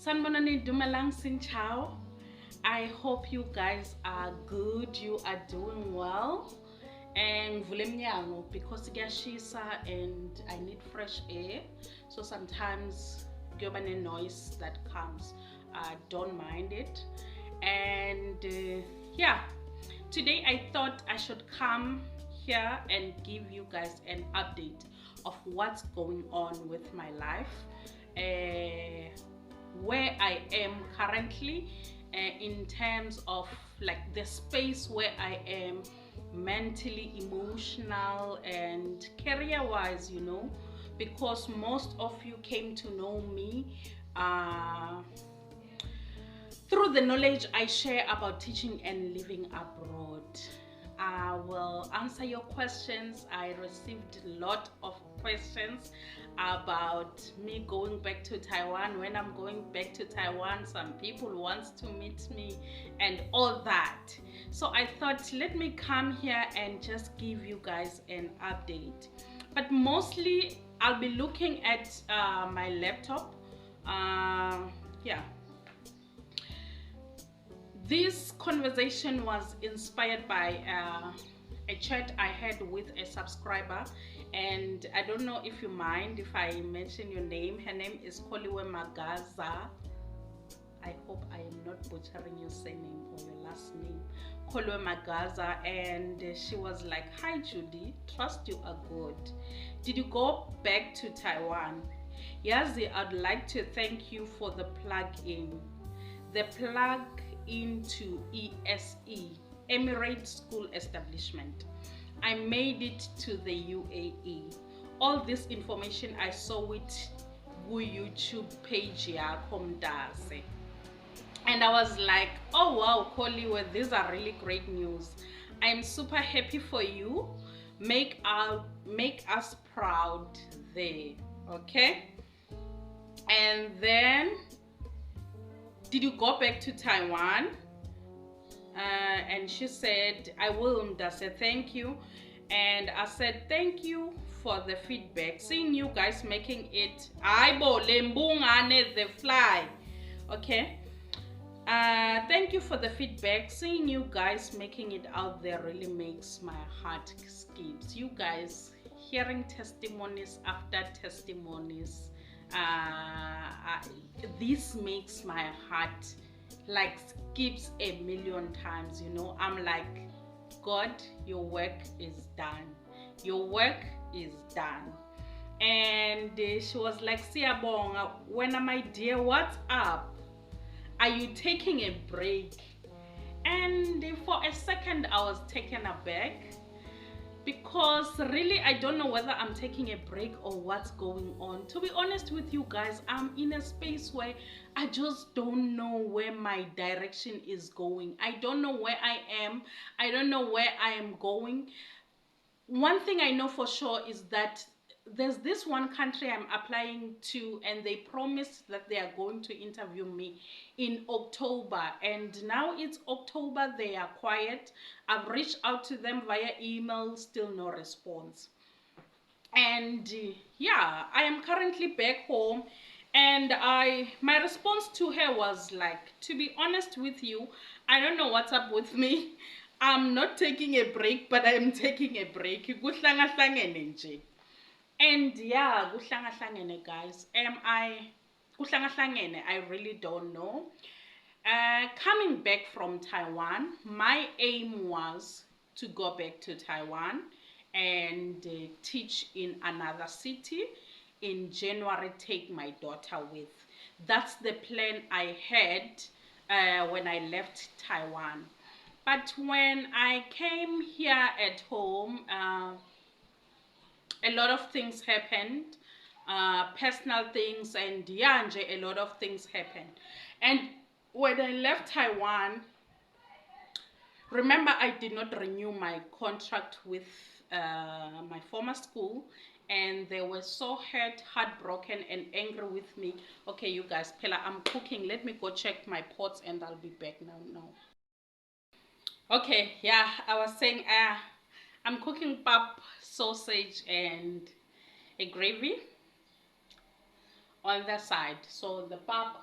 Sanmonani Dumelang Sin Chao. I hope you guys are good, you are doing well. And vulemnyango because kuyashisa and I need fresh air. So sometimes kuyoba noise that comes. Don't mind it. And yeah, today I thought I should come here and give you guys an update of what's going on with my life, where I am currently, in terms of like the space where I am mentally, emotional, and career wise, because most of you came to know me through the knowledge I share about teaching and living abroad. I will answer your questions. I received a lot of questions about me going back to Taiwan. When I'm going back to Taiwan, some people want to meet me and all that. So I thought, let me come here and just give you guys an update. But mostly I'll be looking at my laptop. Yeah. This conversation was inspired by a chat I had with a subscriber, and I don't know if you mind if I mention your name. Her name is Koliwe Magaza. I hope I am not butchering your surname or your last name. Koliwe Magaza, and she was like, "Hi Judy, trust you are good. Did you go back to Taiwan? Yazi, I'd like to thank you for the plug-in. The plug into ESE, Emirate School Establishment. I made it to the UAE. All this information I saw it YouTube page Komdase. And I was like, oh wow, Koliwe, these are really great news. I'm super happy for you. Make us proud there. Okay? And then, did you go back to Taiwan? And she said, I will. I said, thank you. And I said, thank you for the feedback. Seeing you guys making it. Aibo lembungane the fly. Okay. Thank you for the feedback. Seeing you guys making it out there really makes my heart skips. You guys hearing testimonies after testimonies. This makes my heart like skips a million times. I'm like, God, your work is done. Your work is done. And she was like, Siyabonga, when am I dear? What's up? Are you taking a break? And for a second I was taken aback, because really I don't know whether I'm taking a break or what's going on. To be honest with you guys, I'm in a space where I just don't know where my direction is going. I don't know where I am. I don't know where I am going. One thing I know for sure is that there's this one country I'm applying to, and they promised that they are going to interview me in October, and now it's October. They are quiet. I've reached out to them via email, still no response. And yeah, I am currently back home, and my response to her was like, to be honest with you, I don't know what's up with me. I'm not taking a break, but I'm taking a break. And yeah, kuhlangahlangene guys. Kuhlangahlangene? I really don't know. Coming back from Taiwan, my aim was to go back to Taiwan and teach in another city. In January, take my daughter with. That's the plan I had when I left Taiwan. But when I came here at home, a lot of things happened, personal things, and yeah, a lot of things happened. And when I left Taiwan, remember I did not renew my contract with my former school, and they were so hurt, heartbroken, and angry with me. Okay, you guys, Pella, I'm cooking. Let me go check my pots and I'll be back now. Okay, yeah, I was saying I'm cooking pap, sausage, and a gravy. on the side. So the pap,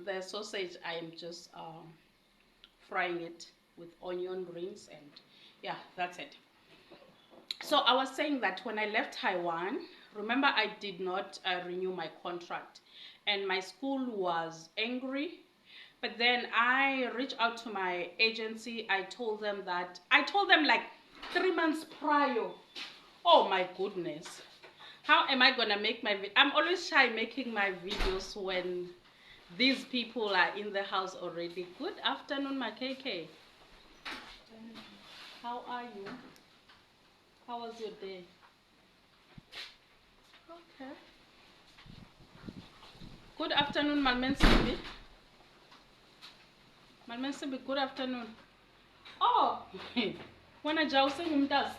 the sausage, I am just frying it with onion rings, and yeah, that's it. So I was saying that when I left Taiwan, remember I did not renew my contract, and my school was angry. But then I reached out to my agency. I told them like 3 months prior. Oh my goodness. How am I gonna make I'm always shy making my videos when these people are in the house already. Good afternoon, my KK. How are you? How was your day? Okay. Good afternoon, Malmensibi. Malmensibi, good afternoon. Oh, when I just saying does.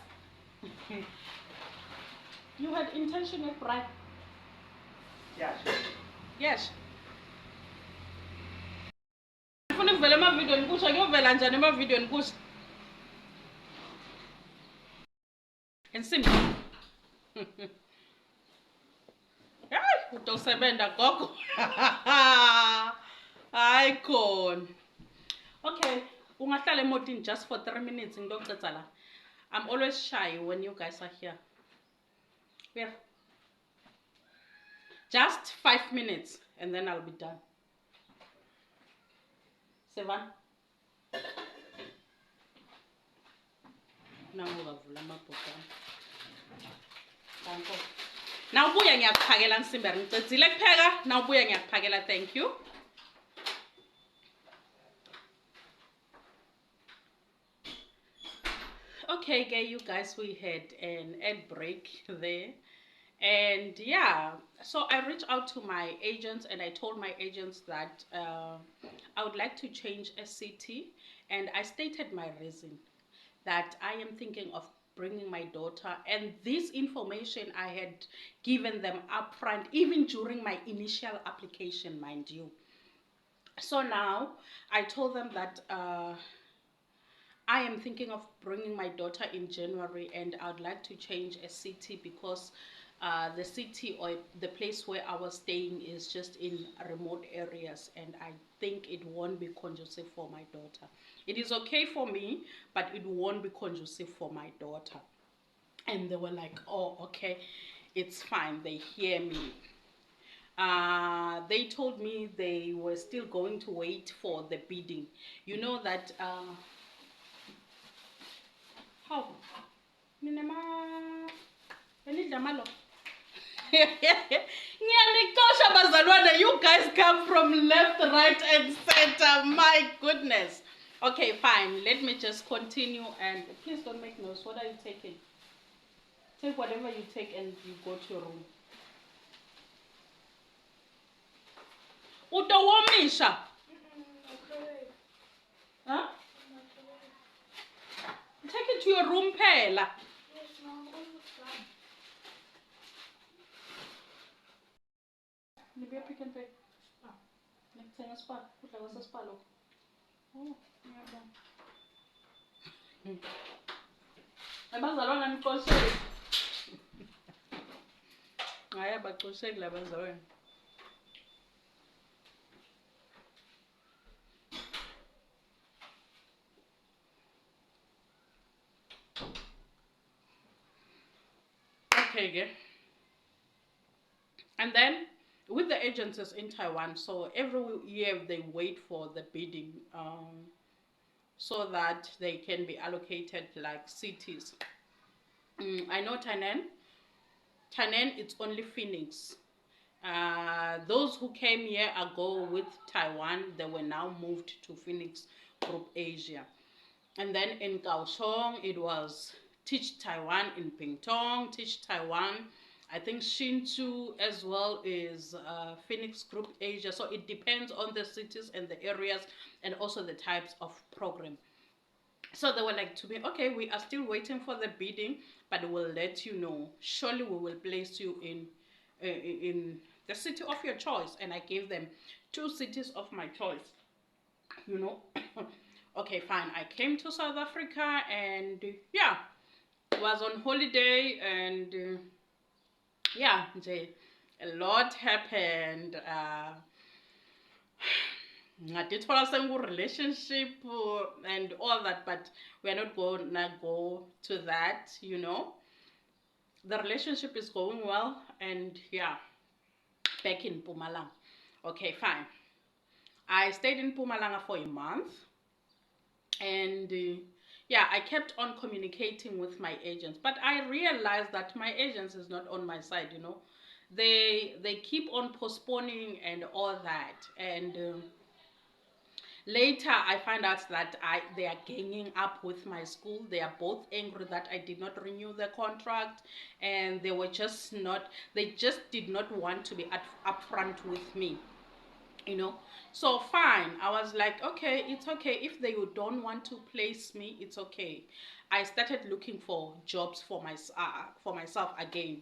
You had intention of right? Yes. Yes. Ufuna uvele ama-video nikusha kuyovela njani ama-video nikusha ensimbi hayi utosebenza gogo hayi khona. Okay, ungahlala emotini just for 3 minutes ngiyocetha la. I'm always shy when you guys are here. Yeah. Just 5 minutes and then I'll be done. 7. Nawuvula amabhokana. Thank you. Nawubuya ngiyakuphakela Nsimbi, ngicedzile kupheka. Nawubuya ngiyakuphakela. Thank you. Okay, you guys, we had an ad break there. And yeah, so I reached out to my agents and I told my agents that I would like to change a city, and I stated my reason that I am thinking of bringing my daughter, and this information I had given them upfront even during my initial application, mind you. So now I told them that I am thinking of bringing my daughter in January, and I'd like to change a city because the city or the place where I was staying is just in remote areas, and I think it won't be conducive for my daughter. It is okay for me, but it won't be conducive for my daughter. And they were like, oh, okay, it's fine. They hear me. They told me they were still going to wait for the bidding. You know that how you guys come from left, right, and center. My goodness. Okay, fine. Let me just continue, and please don't make noise. What are you taking? Take whatever you take and you go to your room. Utowomisha. Huh? Take it to your room, Pela. Maybe a pick and pay. Ah, next time a spa. What was a spa? Oh, yeah. Abazalwana nikoshele. Hayi abaxosheki labazalwana. Okay, and then with the agencies in Taiwan, so every year they wait for the bidding so that they can be allocated like cities. I know Tainan, it's only Phoenix. Those who came year ago with Taiwan, they were now moved to Phoenix Group Asia. And then in Kaohsiung, it was Teach Taiwan. In Pingtung, Teach Taiwan. I think Hsinchu as well is Phoenix Group Asia. So it depends on the cities and the areas and also the types of program. So they were like to me, okay, we are still waiting for the bidding, but we'll let you know. Surely we will place you in the city of your choice. And I gave them 2 cities of my choice, you know. Okay, fine. I came to South Africa and yeah, was on holiday, and yeah, A lot happened. Ngatithola relationship and all that, but we're not gonna go to that, you know. The relationship is going well, and yeah, back in Pumalang. Okay, fine. I stayed in Pumalanga for a month, and yeah, I kept on communicating with my agents, but I realized that my agents is not on my side, you know. They keep on postponing and all that, and later I find out that they are ganging up with my school. They are both angry that I did not renew the contract, and they just did not want to be upfront with me, you know. So fine, I was like, okay, it's okay. If they don't want to place me, it's okay. I started looking for jobs for myself again.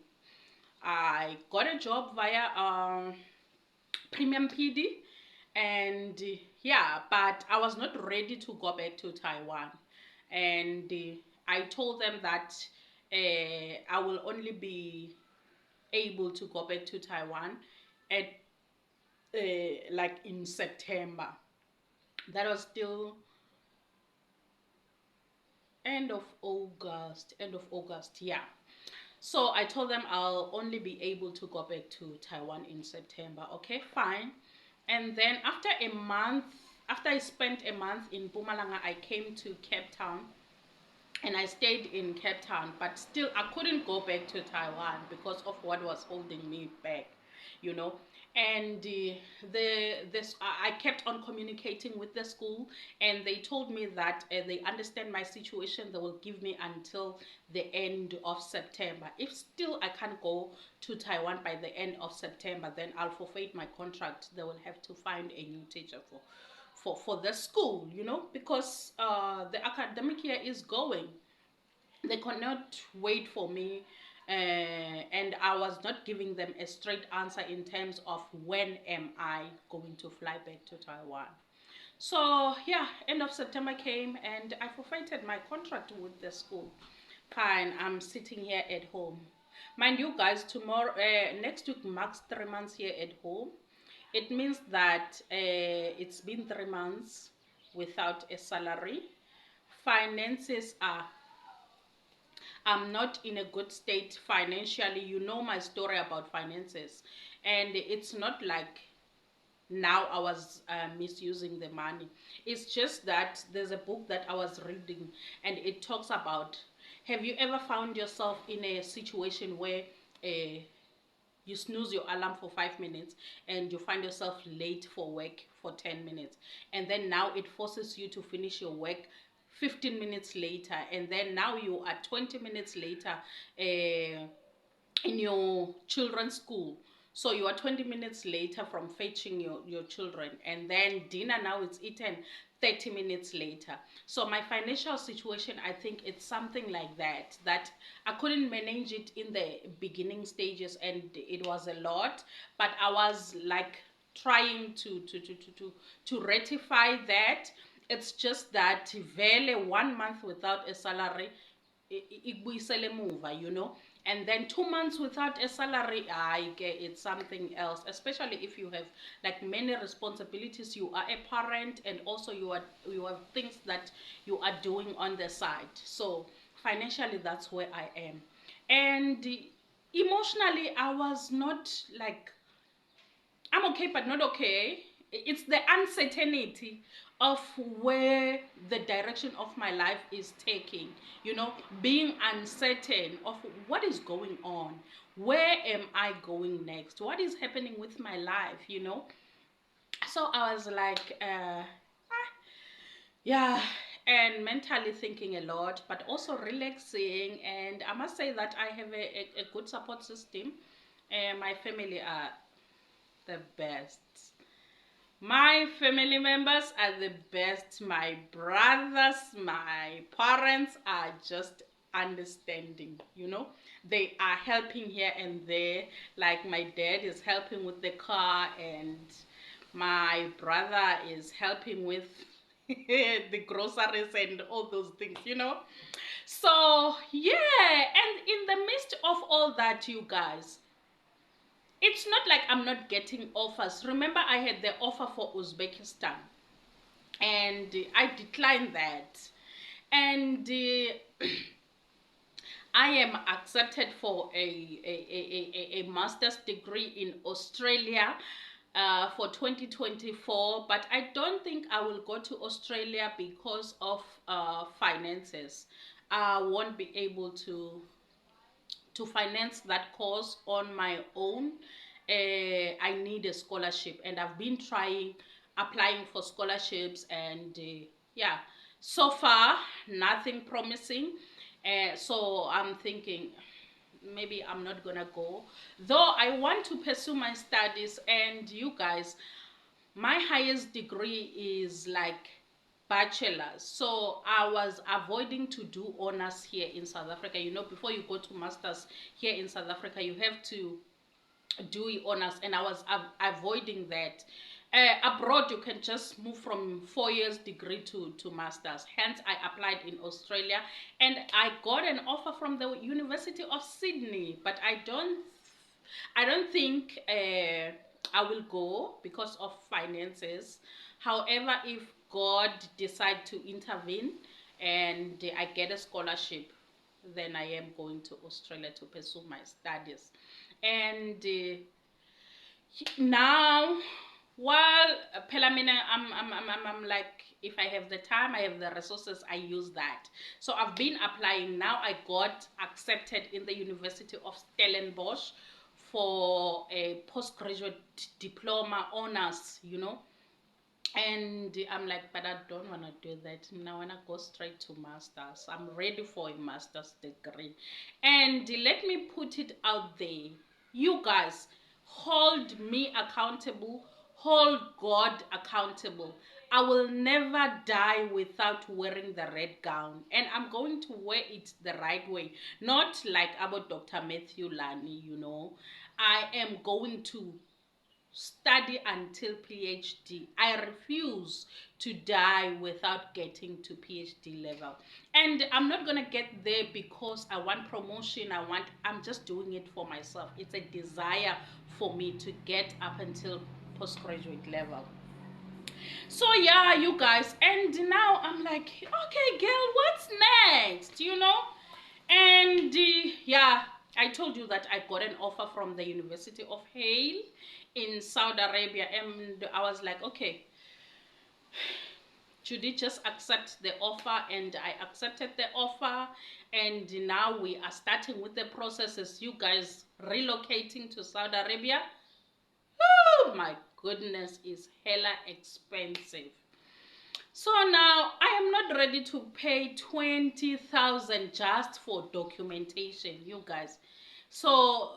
I got a job via Premium PD, and yeah, but I was not ready to go back to Taiwan, and I told them that I will only be able to go back to Taiwan at like in September. That was still end of August, yeah. So I told them I'll only be able to go back to Taiwan in September. Okay, fine. And then after I spent a month in Pumalanga, I came to Cape Town, and I stayed in Cape Town, but still I couldn't go back to Taiwan because of what was holding me back, you know. And I kept on communicating with the school, and they told me that they understand my situation. They will give me until the end of September. If still I can't go to Taiwan by the end of September, then I'll forfeit my contract. They will have to find a new teacher for the school, you know, because the academic year is going. They could not wait for me, and I was not giving them a straight answer in terms of when am I going to fly back to Taiwan. So yeah, end of September came, and I forfeited my contract with the school. Fine, I'm sitting here at home. Mind you guys, tomorrow, next week marks 3 months here at home. It means that it's been 3 months without a salary. Finances are I'm not in a good state financially. You know my story about finances. And it's not like now I was misusing the money. It's just that there's a book that I was reading, and it talks about, have you ever found yourself in a situation where uh, you snooze your alarm for 5 minutes and you find yourself late for work for 10 minutes, and then now it forces you to finish your work 15 minutes later, and then now you are 20 minutes later in your children's school. So you are 20 minutes later from fetching your children, and then dinner now it's eaten 30 minutes later. So my financial situation, I think it's something like that I couldn't manage it in the beginning stages, and it was a lot, but I was like trying to rectify that. It's just that vele 1 month without a salary ikubuyisele emuva, you know. And then 2 months without a salary, it's something else, especially if you have like many responsibilities. You are a parent, and also you have things that you are doing on the side. So financially, that's where I am. And emotionally, I was not like, I'm okay, but not okay. It's the uncertainty of where the direction of my life is taking, you know, being uncertain of what is going on. Where am I going next? What is happening with my life, you know? So I was like, yeah, and mentally thinking a lot, but also relaxing. And I must say that I have a good support system, and my family are the best. My family members are the best. My brothers, my parents are just understanding, you know. They are helping here and there. Like my dad is helping with the car, and my brother is helping with the groceries and all those things, you know. So, yeah, and in the midst of all that, you guys, it's not like I'm not getting offers. Remember, I had the offer for Uzbekistan, and I declined that. And I am accepted for a master's degree in Australia for 2024, but I don't think I will go to Australia because of finances. I won't be able to finance that course on my own. I need a scholarship, and I've been trying applying for scholarships, and yeah, so far nothing promising. So I'm thinking maybe I'm not gonna go, though I want to pursue my studies. And you guys, my highest degree is like bachelor's, so I was avoiding to do honors here in South Africa. You know, before you go to masters here in South Africa, you have to do honors, and I was avoiding that. Abroad, you can just move from 4 years degree to masters. Hence, I applied in Australia, and I got an offer from the University of Sydney, but I don't think I will go because of finances. However, if God decide to intervene and I get a scholarship, then I am going to Australia to pursue my studies. And now, while phela mina, I'm like, if I have the time, I have the resources, I use that. So I've been applying. Now I got accepted in the University of Stellenbosch for a postgraduate diploma honors, and I'm like, but I don't want to do that. I want to go straight to masters. I'm ready for a master's degree. And let me put it out there. You guys, hold me accountable. Hold God accountable. I will never die without wearing the red gown. And I'm going to wear it the right way. Not like about Dr. Matthew Lani, I am going to study until PhD. I refuse to die without getting to PhD level. And I'm not going to get there because I want promotion. I'm just doing it for myself. It's a desire for me to get up until postgraduate level. So yeah, you guys, and now I'm like, okay, girl, what's next? And yeah, I told you that I got an offer from the University of Hale in Saudi Arabia, and I was like, okay, should it just accept the offer? And I accepted the offer, and now we are starting with the processes. You guys, relocating to Saudi Arabia, oh my goodness, is hella expensive. So now I am not ready to pay 20,000 just for documentation, you guys. So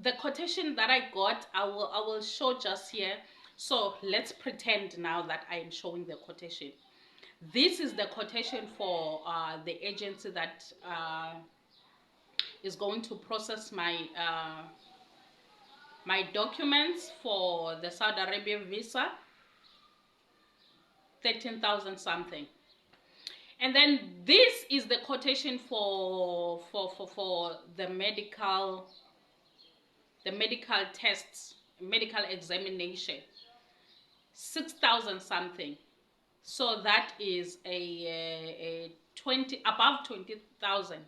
the quotation that I got, I will show just here. So let's pretend now that I am showing the quotation. This is the quotation for the agency that is going to process my documents for the Saudi Arabia visa. 13,000 something. And then this is the quotation for the medical tests, medical examination. 6,000 something. So that is a 20, above 20,000.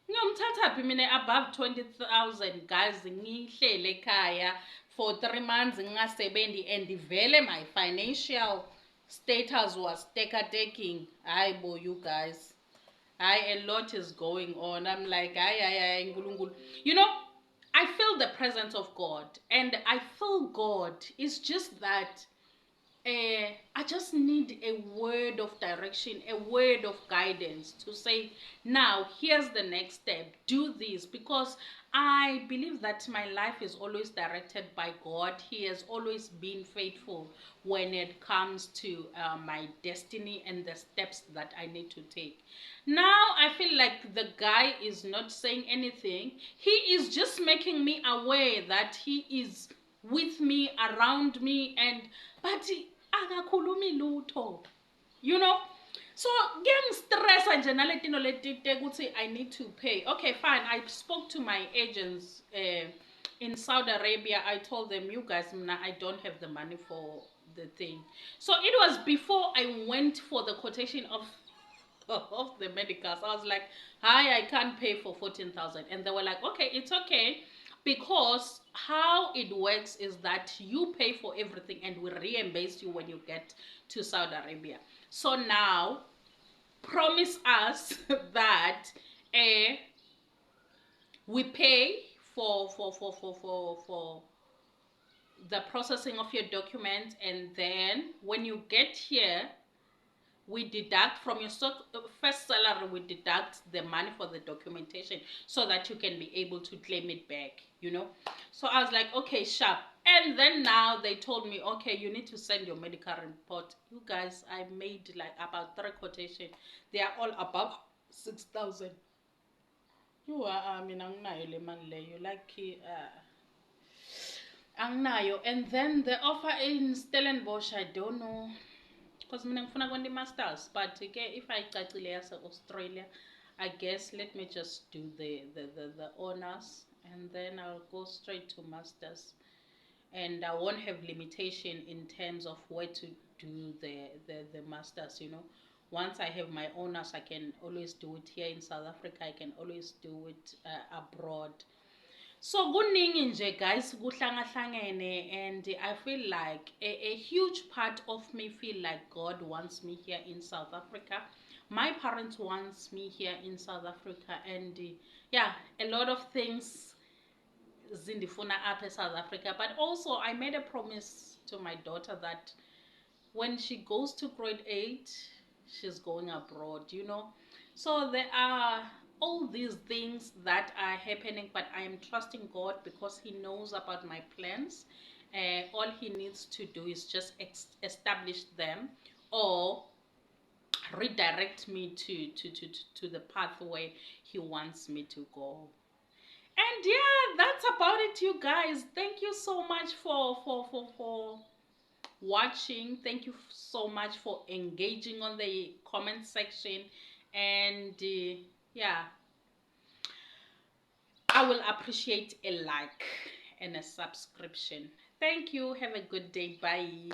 Ngiyomthatha mina above 20,000, guys, ngihlele ekhaya for 3 months ngingasebenzi, and vele my financial status was taking. Boy, you guys, a lot is going on. I'm like, nkulunkulu. I feel the presence of God, and I feel God. It's just that I just need a word of direction, a word of guidance to say, now, here's the next step. Do this, because I believe that my life is always directed by God. He has always been faithful when it comes to my destiny and the steps that I need to take. Now, I feel like the guy is not saying anything. He is just making me aware that he is with me, around me, but akakhulumi lutho, so ngiyangistressa nje nale I need to pay. Okay, fine, I spoke to my agents in Saudi Arabia, I told them, you guys, I don't have the money for the thing. So it was before I went for the quotation of of the medicals. I was like, hi, I can't pay for 14,000. And they were like, okay, it's okay. Because how it works is that you pay for everything and we reimburse you when you get to Saudi Arabia. So now, promise us that uh, we pay for the processing of your documents, and then when you get here, we deduct from your first salary, we deduct the money for the documentation so that you can be able to claim it back, you know. So I was like, okay, sharp. And then now they told me, okay, you need to send your medical report. You guys, I made like about 3 quotations. They are all above 6,000. You are, I mean, anginayo le mali leyo, like anginayo. And then the offer in Stellenbosch, I don't know, because mina ngifuna kwenta masters, but ke if ayicacile yase Australia, I guess let me just do the honors, and then I'll go straight to masters, and I won't have limitation in terms of where to do the masters, you know. Once I have my honors, I can always do it here in South Africa, I can always do it abroad. So kuningi nje guys, kuhlangahlangene, and I feel like a huge part of me feel like God wants me here in South Africa. My parents wants me here in South Africa, and yeah, a lot of things zindifuna apha South Africa. But also I made a promise to my daughter that when she goes to grade 8, she's going abroad, you know. So there are all these things that are happening, but I am trusting God because He knows about my plans. All He needs to do is just establish them, or redirect me to the pathway He wants me to go. And yeah, that's about it, you guys. Thank you so much for watching. Thank you so much for engaging on the comment section, and yeah, I will appreciate a like and a subscription. Thank you. Have a good day. Bye.